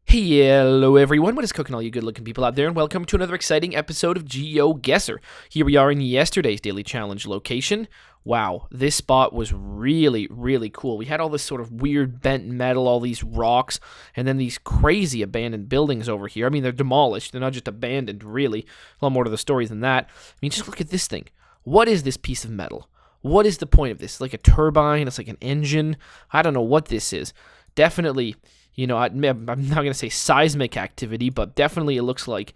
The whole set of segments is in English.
Hello everyone, what is cooking all you good looking people out there, and welcome to another exciting episode of GeoGuessr. Here we are in yesterday's daily challenge location. Wow, this spot was really cool. We had all this sort of weird bent metal, all these rocks, and then these crazy abandoned buildings over here. I mean, they're demolished, they're not just abandoned, really. A lot more to the story than that. I mean, just look at this thing. What is this piece of metal? What is the point of this? It's like a turbine, it's like an engine. I don't know what this is. Definitely, I'm not going to say seismic activity, but definitely it looks like,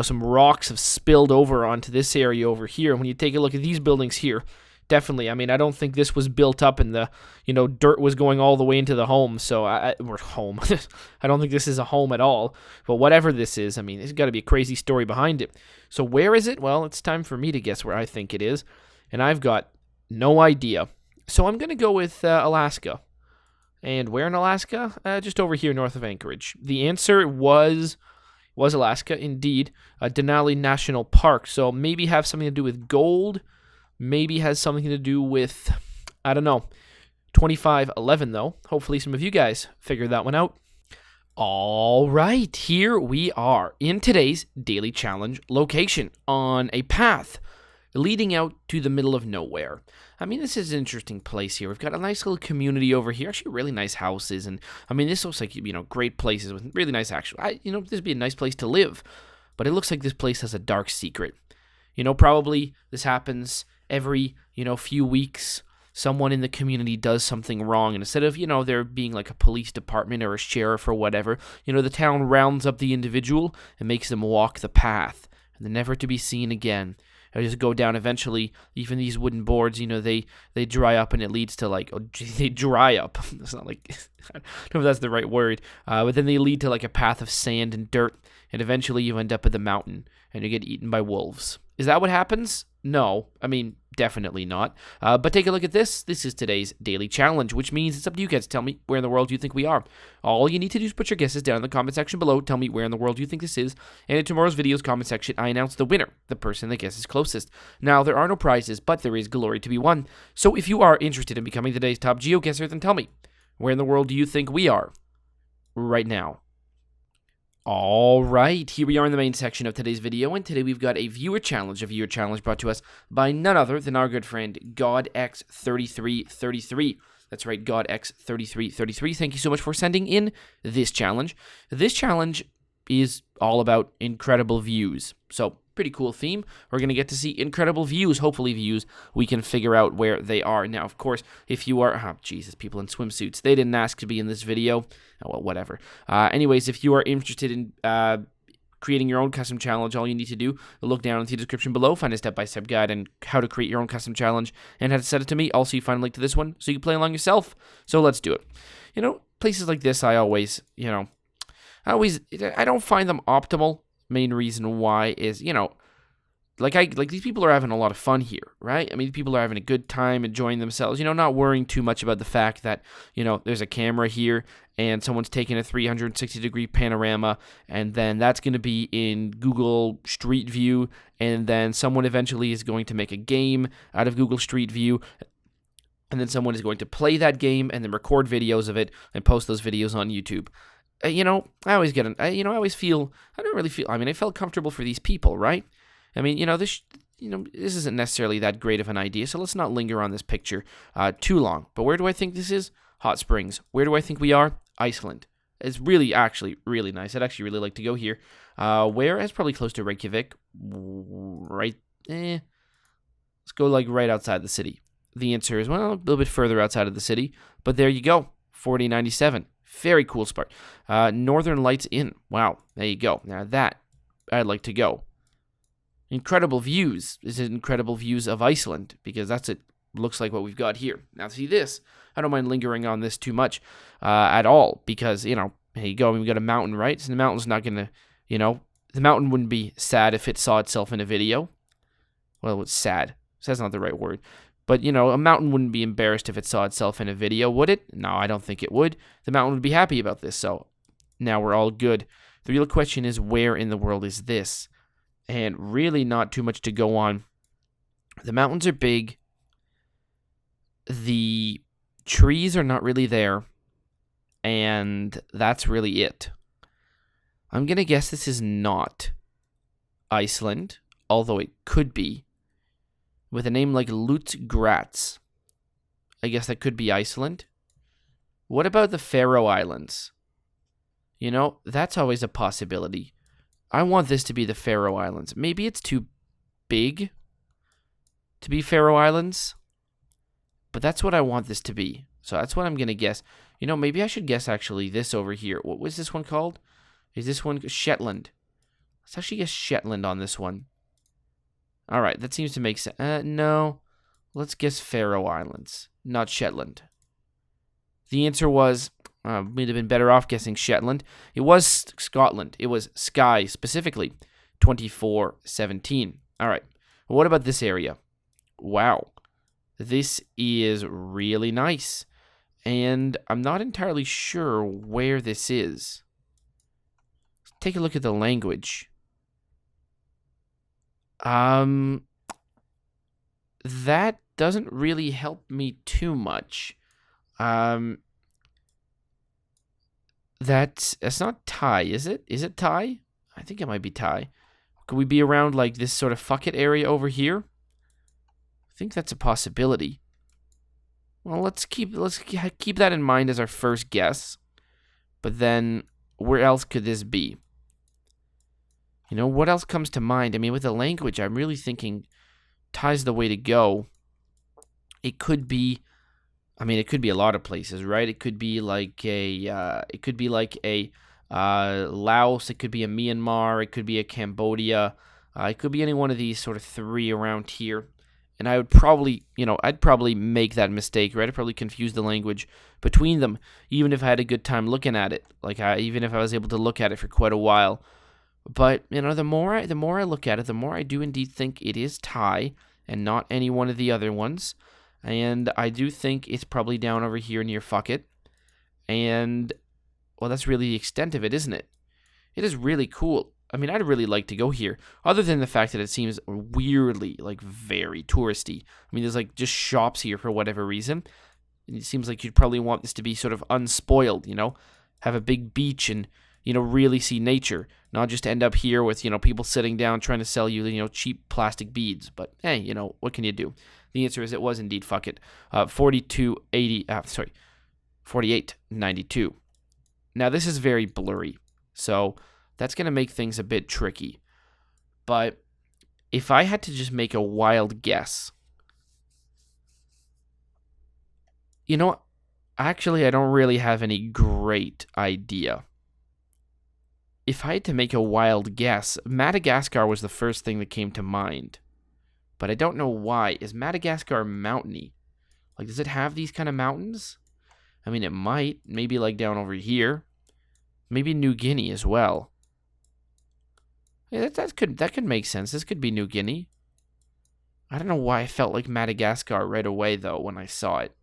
some rocks have spilled over onto this area over here. When you take a look at these buildings here, definitely, I mean, I don't think this was built up and the, dirt was going all the way into the home, we're home. I don't think this is a home at all, but whatever this is, I mean, there's got to be a crazy story behind it. So where is it? Well, it's time for me to guess where I think it is, and I've got no idea. So I'm going to go with Alaska. And where in Alaska? Just over here north of Anchorage. The answer was Alaska, indeed. Denali National Park. So maybe have something to do with gold. Maybe has something to do with, I don't know, 2511 though. Hopefully some of you guys figured that one out. All right, here we are in today's daily challenge location on a path leading out to the middle of nowhere. I mean, this is an interesting place here. We've got a nice little community over here, actually really nice houses, and I mean, this looks like, great places with really nice this would be a nice place to live, but it looks like this place has a dark secret. Probably this happens every, few weeks. Someone in the community does something wrong, and instead of, there being like a police department or a sheriff or whatever, the town rounds up the individual and makes them walk the path, and they're never to be seen again. It'll just go down eventually. Even these wooden boards, they dry up, and it leads to they dry up. It's not like, I don't know if that's the right word, but then they lead to like a path of sand and dirt, and eventually you end up at the mountain, and you get eaten by wolves. Is that what happens? No. I mean, definitely not. But take a look at this. This is today's daily challenge, which means it's up to you guys to tell me where in the world you think we are. All you need to do is put your guesses down in the comment section below. Tell me where in the world you think this is. And in tomorrow's video's comment section, I announce the winner, the person that guesses closest. Now, there are no prizes, but there is glory to be won. So if you are interested in becoming today's top GeoGuessr, then tell me, where in the world do you think we are right now? All right, here we are in the main section of today's video, and today we've got a viewer challenge brought to us by none other than our good friend GodX3333. That's right, GodX3333. Thank you so much for sending in this challenge. This challenge is all about incredible views, so pretty cool theme. We're going to get to see incredible views, hopefully views we can figure out where they are. Now, of course, if you are, Jesus, people in swimsuits, they didn't ask to be in this video. Oh, well, whatever. Anyways, if you are interested in creating your own custom challenge, all you need to do, look down in the description below, find a step-by-step guide on how to create your own custom challenge and how to set it to me. Also, you find a link to this one so you can play along yourself. So let's do it. Places like this, I always, I don't find them optimal. Main reason why is, these people are having a lot of fun here, right? I mean, people are having a good time, enjoying themselves, not worrying too much about the fact that, there's a camera here and someone's taking a 360-degree panorama, and then that's going to be in Google Street View, and then someone eventually is going to make a game out of Google Street View, and then someone is going to play that game and then record videos of it and post those videos on YouTube. I always get I felt comfortable for these people, right? I mean, this isn't necessarily that great of an idea, so let's not linger on this picture too long. But where do I think this is? Hot Springs. Where do I think we are? Iceland. It's actually really nice. I'd actually really like to go here. Where? It's probably close to Reykjavik. Right? Let's go right outside the city. The answer is, well, a little bit further outside of the city, but there you go. 4097. Very cool spot. Northern Lights Inn. Wow, there you go. Now that, I'd like to go. Incredible views. Is it incredible views of Iceland? Because that's it. Looks like what we've got here. Now see this. I don't mind lingering on this too much at all. Because, here you go. We've got a mountain, right? So the mountain's not going to, the mountain wouldn't be sad if it saw itself in a video. Well, it's sad. Sad's not the right word. But, a mountain wouldn't be embarrassed if it saw itself in a video, would it? No, I don't think it would. The mountain would be happy about this, so now we're all good. The real question is, where in the world is this? And really not too much to go on. The mountains are big. The trees are not really there. And that's really it. I'm going to guess this is not Iceland, although it could be. With a name like Lutgratz, I guess that could be Iceland. What about the Faroe Islands? You know, that's always a possibility. I want this to be the Faroe Islands. Maybe it's too big to be Faroe Islands, but that's what I want this to be. So that's what I'm going to guess. You know, maybe I should guess actually this over here. What was this one called? Is this one Shetland? Let's actually guess Shetland on this one. All right, that seems to make sense. No, let's guess Faroe Islands, not Shetland. The answer was, we'd have been better off guessing Shetland. It was Scotland. It was Skye, specifically, 2417. All right, what about this area? Wow, this is really nice. And I'm not entirely sure where this is. Let's take a look at the language. That doesn't really help me too much. That's not Thai, is it? Is it Thai? I think it might be Thai. Could we be around like this sort of fuck it area over here? I think that's a possibility. Well, let's keep that in mind as our first guess. But then, where else could this be? You know, what else comes to mind? I mean, with the language, I'm really thinking Thai's the way to go. It could be, I mean, it could be a lot of places, right? It could be like Laos. It could be a Myanmar. It could be a Cambodia. It could be any one of these sort of three around here. And I would probably, I'd probably make that mistake, right? I'd probably confuse the language between them, even if I had a good time looking at it. Even if I was able to look at it for quite a while. But, the more I look at it, the more I do indeed think it is Thai and not any one of the other ones. And I do think it's probably down over here near Fuckit. And, well, that's really the extent of it, isn't it? It is really cool. I mean, I'd really like to go here, other than the fact that it seems weirdly, very touristy. I mean, there's, just shops here for whatever reason. And it seems like you'd probably want this to be sort of unspoiled, have a big beach and, really see nature, not just end up here with, people sitting down trying to sell you, cheap plastic beads. But, hey, what can you do? The answer is it was indeed Fuckit. 4892. Now, this is very blurry, so that's going to make things a bit tricky. But if I had to just make a wild guess, actually, I don't really have any great idea. If I had to make a wild guess, Madagascar was the first thing that came to mind. But I don't know why. Is Madagascar mountainy? Does it have these kind of mountains? I mean, it might. Maybe down over here. Maybe New Guinea as well. Yeah, that could make sense. This could be New Guinea. I don't know why I felt like Madagascar right away, though, when I saw it.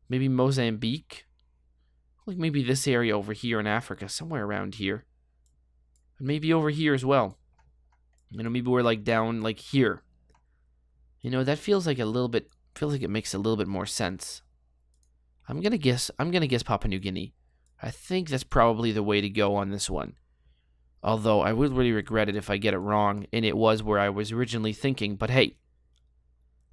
Maybe Mozambique? Maybe this area over here in Africa, somewhere around here. And maybe over here as well. Maybe we're down here. That feels like it makes a little bit more sense. I'm gonna guess Papua New Guinea. I think that's probably the way to go on this one. Although I would really regret it if I get it wrong, and it was where I was originally thinking, but hey.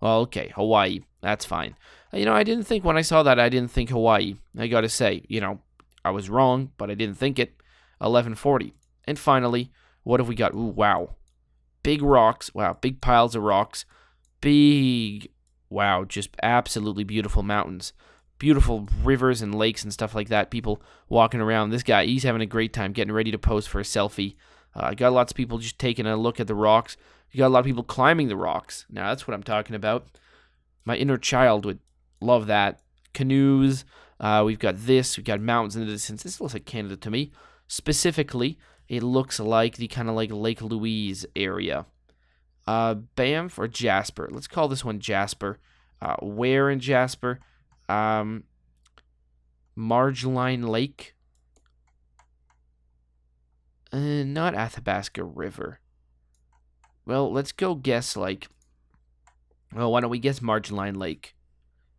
Well, okay, Hawaii, that's fine. I didn't think when I saw that, I didn't think Hawaii. I gotta say, I was wrong, but I didn't think it. 1140. And finally, what have we got? Ooh, wow. Big rocks. Wow, big piles of rocks. Wow, just absolutely beautiful mountains. Beautiful rivers and lakes and stuff like that. People walking around. This guy, he's having a great time getting ready to pose for a selfie. Got lots of people just taking a look at the rocks. You got a lot of people climbing the rocks. Now, that's what I'm talking about. My inner child would love that. Canoes. We've got this. We've got mountains in the distance. This looks like Canada to me. Specifically, it looks like the kind of Lake Louise area. Banff or Jasper? Let's call this one Jasper. Where in Jasper? Margeline Lake. Not Athabasca River. Well, let's go guess why don't we guess Margeline Lake?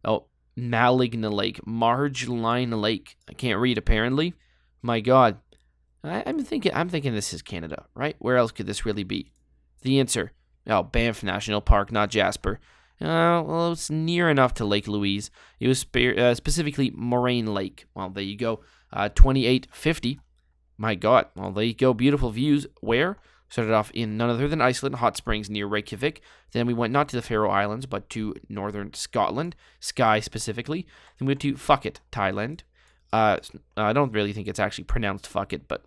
Oh, Maligna Lake. Margeline Lake. I can't read apparently. My God. I'm thinking this is Canada, right? Where else could this really be? The answer, Banff National Park, not Jasper. Well, it's near enough to Lake Louise. It was specifically Moraine Lake. Well, there you go. 2850. My God. Well, there you go. Beautiful views. Where? Started off in none other than Iceland, hot springs near Reykjavik. Then we went not to the Faroe Islands, but to northern Scotland, Skye specifically. Then we went to Phuket, Thailand. I don't really think it's actually pronounced Phuket, but,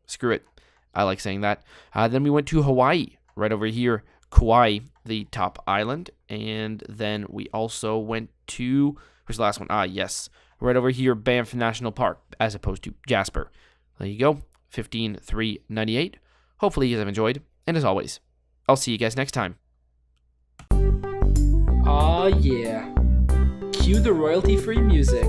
screw it. I like saying that. Then we went to Hawaii, right over here, Kauai, the top island. And then we also went to, where's the last one? Yes, right over here, Banff National Park, as opposed to Jasper. There you go, 15,398. Hopefully you guys have enjoyed, and as always, I'll see you guys next time. Aw yeah. Cue the royalty-free music.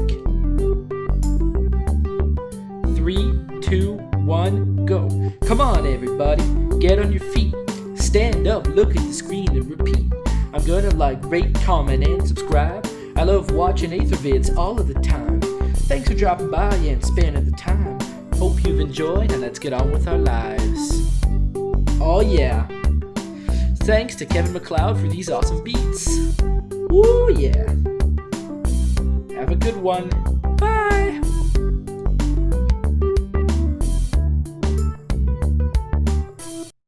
3, 2, 1, go. Come on everybody, get on your feet. Stand up, look at the screen and repeat. I'm gonna like, rate, comment, and subscribe. I love watching Ather vids all of the time. Thanks for dropping by and spending the time. Hope you've enjoyed, and let's get on with our lives. Oh yeah. Thanks to Kevin MacLeod for these awesome beats. Woo yeah. Have a good one.